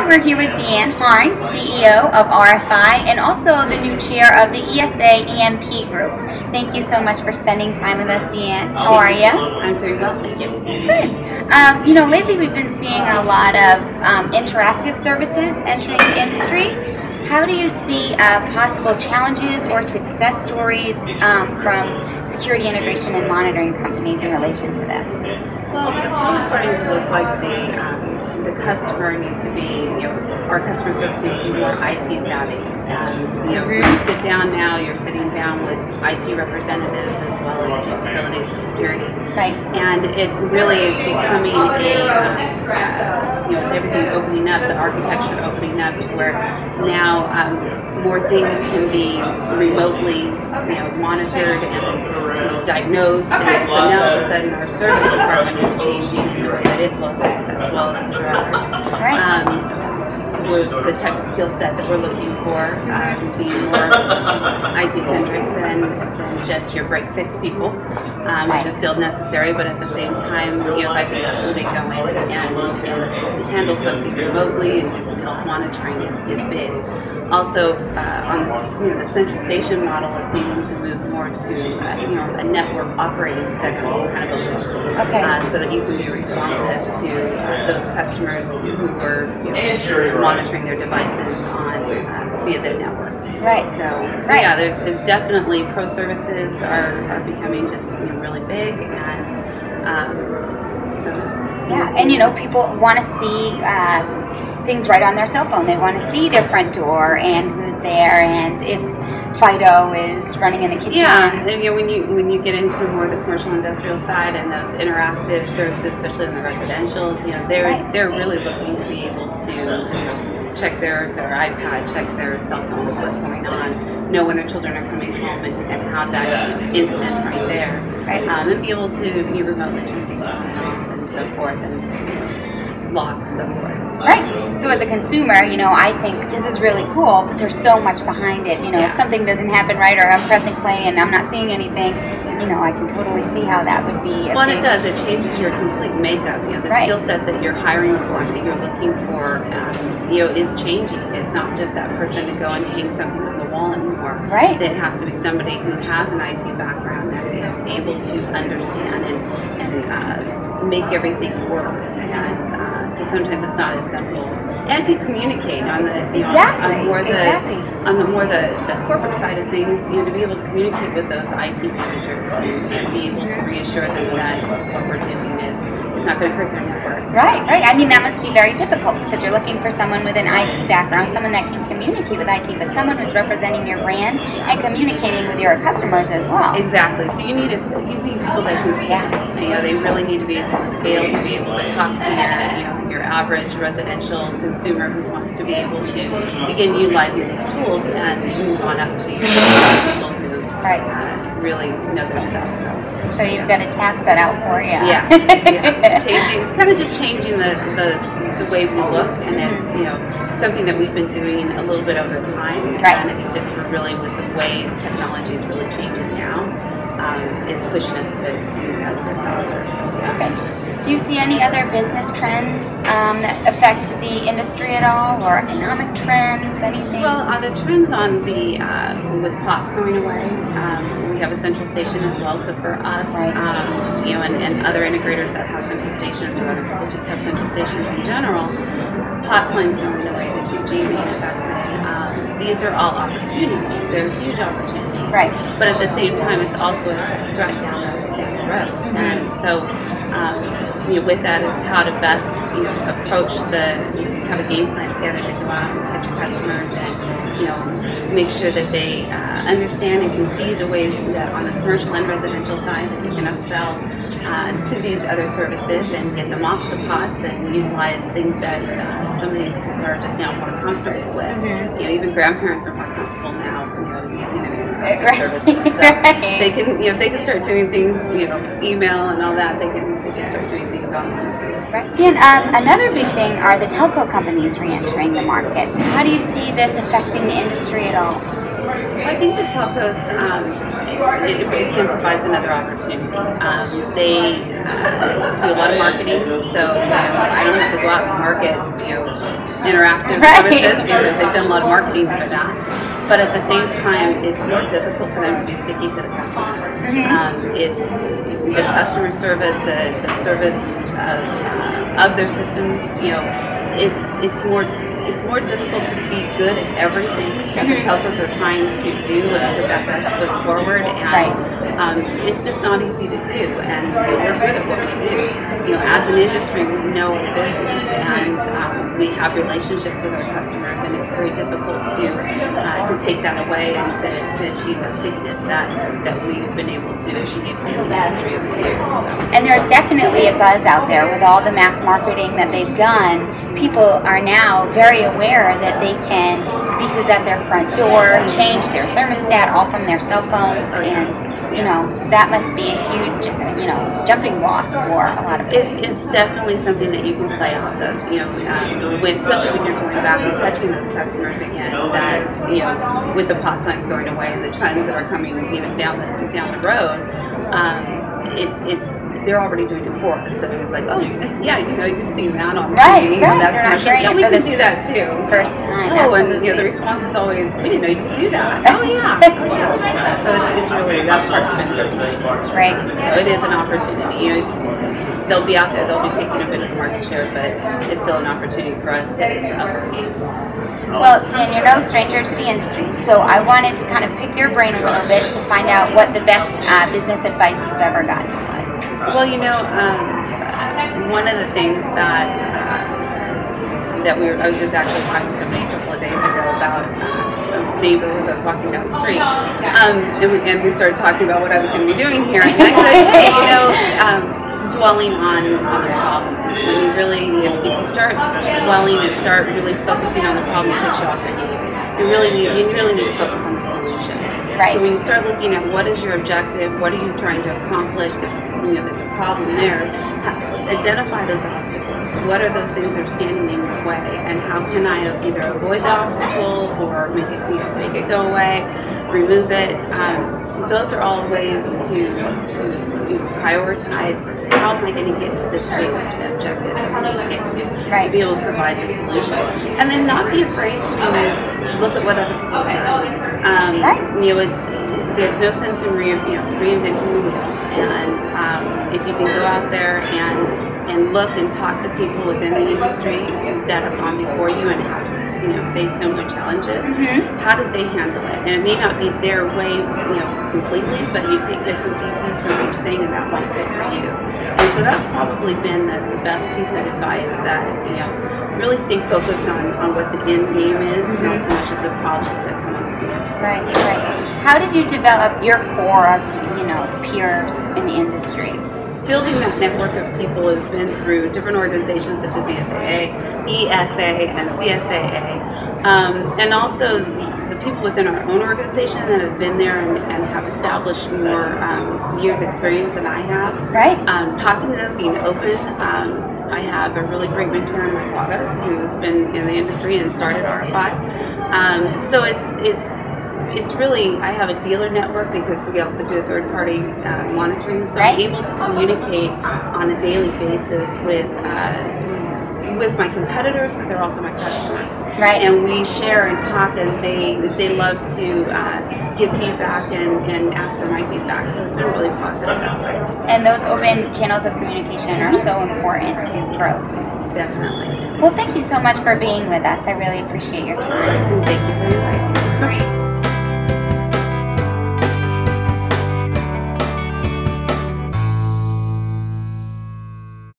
we're here with Harn, CEO of RFI, and also the new chair of the ESA EMP Group. Thank you so much for spending time with us, Deanne. How are you? I'm doing well, thank you. Good. Lately we've been seeing a lot of interactive services entering the industry. How do you see possible challenges or success stories from security integration and monitoring companies in relation to this? Well, it's really starting to look like the customer needs to be, our customer service needs to be more IT savvy. When you sit down now, you're sitting down with IT representatives as well as facilities and security. Right. And it really is becoming everything opening up, the architecture opening up to where now more things can be remotely, monitored and diagnosed. And so now all of a sudden our service department is changing the way that it looks as well as interact. Right. With the tech skill set that we're looking for, being more IT-centric than just your break-fix people, which is still necessary, but at the same time, if I can have somebody go in and handle something remotely and do some health monitoring is big. Also, on the central station model is needing to move more to a network operating center kind of a look, so that you can be responsive to those customers who were monitoring their devices on via the network. Right. So yeah, it's definitely pro services are becoming just really big, and people want to see things right on their cell phone. They want to see their front door and who's there, and if Fido is running in the kitchen. Yeah, and when you get into more of the commercial industrial side and those interactive services, especially in the residentials, they're really looking to be able to check their iPad, check their cell phone, what's going on, know when their children are coming home, and have that instant right there, and be able to remotely turn things on and so forth, and locks, so forth. Right. So as a consumer, I think this is really cool, but there's so much behind it. If something doesn't happen right, or I'm pressing play and I'm not seeing anything, I can totally see how that would be. Well, and it does. It changes your complete makeup. The skill set that you're hiring for and that you're looking for, is changing. It's not just that person to go and hang something on the wall anymore. Right. It has to be somebody who has an IT background that is able to understand and make everything work. And sometimes it's not as simple, and can communicate on the on the more the corporate side of things. To be able to communicate with those IT managers and be able to reassure them that what we're doing is not going to hurt their network. Right. I mean, that must be very difficult because you're looking for someone with an IT background, someone that can communicate with IT, but someone who's representing your brand and communicating with your customers as well. Exactly. So you need people that can scale. They really need to be able to scale to be able to talk to your average residential consumer who wants to be able to begin utilizing these tools and move on up to your people who really know their stuff. So you've got a task set out for you. Yeah. It's kind of just changing the way we look, and it's something that we've been doing a little bit over time. And it's just really with the way technology is really changing now. It's pushing us to use that a bit faster. Do you see any other business trends that affect the industry at all, or economic trends, anything? Well, the trends on with POTS going away, we have a central station as well. So for us, and other integrators that have central stations, or other people just have central stations in general, POTS lines going away, the 2G being affected. These are all opportunities. They're huge opportunities. Right. But at the same time, it's also a threat down the road. And so, with that is how to best, approach have a game plan together to go out and touch your customers and, make sure that they understand and can see the ways that on the commercial and residential side that you can upsell to these other services and get them off the POTS and utilize things that some of these people are just now more comfortable with. Even grandparents are more comfortable now, using their services. So they can, if they can start doing things, email and all that, they can start doing things online too. Dan, another big thing are the telco companies re-entering the market. How do you see this affecting the industry at all? I think the telcos, it can provide another opportunity. They do a lot of marketing, so I don't have to go out and market, interactive services because they've done a lot of marketing for that. But at the same time, it's more difficult for them to be sticky to the customer. It's the customer service, the service of their systems. You know, it's more difficult to be good at everything that the telcos are trying to do and put that best foot forward. And it's just not easy to do. And we're good at what we do. You know, as an industry, we know our business and we have relationships with our customers, and it's very difficult to take that away and to achieve that stickiness that we've been able to achieve in the industry over the years. So. And there's definitely a buzz out there with all the mass marketing that they've done. People are now very aware that they can see who's at their front door, change their thermostat all from their cell phones, and you know, that must be a huge, you know, jumping block for a lot of people. It's definitely something that you can play off of, you know, especially when you're going back and touching those customers again, that, you know, with the pot signs going away and the trends that are coming, you know, down the road, they're already doing it for us. So it's like, oh, yeah, you know, you've seen that on TV. Right. They're not hearing it we for can do that too. First time. Oh, absolutely. and you know, the response is always, we didn't know you could do that. Oh yeah. So it's really, that part's been good. Right. So it is an opportunity. You know, they'll be out there, they'll be taking a bit of market share, but it's still an opportunity for us to upgrade. Well, Dan, you're no stranger to the industry, so I wanted to kind of pick your brain a little bit to find out what the best business advice you've ever gotten was. Well, you know, one of the things that I was just actually talking to somebody a couple of days ago about some neighbors I was walking down the street, and we started talking about what I was going to be doing here, and I said, hey, you know, dwelling on the problem. When you really, if you start dwelling and start really focusing on the problem, it takes you off your game. You really need to focus on the solution. Right. So when you start looking at what is your objective, what are you trying to accomplish, there's a problem there, identify those obstacles. What are those things that are standing in your way, and how can I either avoid the obstacle or make it go away, remove it. Those are all ways to prioritize. How am I going to get to this big objective that I need to get to be able to provide the solution, and then not be afraid to look at what other people do. You know, there's no sense in reinventing the wheel, and if you can go out there and look and talk to people within the industry that have gone before you and have faced similar challenges, how did they handle it? And it may not be their way, completely, but you take bits and pieces from each thing, and that won't fit for you. And so that's probably been the best piece of advice, that really stay focused on what the end game is, not so much of the problems that come up. Right. How did you develop your core of peers in the industry? Building that network of people has been through different organizations such as ESA and CSAA, and also the people within our own organization that have been there and have established more years experience than I have. Right. Talking to them, being open. I have a really great mentor in my father, who's been in the industry and started RFI. So it's really, I have a dealer network because we also do a third-party monitoring, so I'm able to communicate on a daily basis with my competitors, but they're also my customers. Right. And we share and talk, and they love to give feedback and ask for my feedback, so it's been really positive that way. And those open channels of communication are so important to growth. Definitely. Well, thank you so much for being with us. I really appreciate your time. Thank you.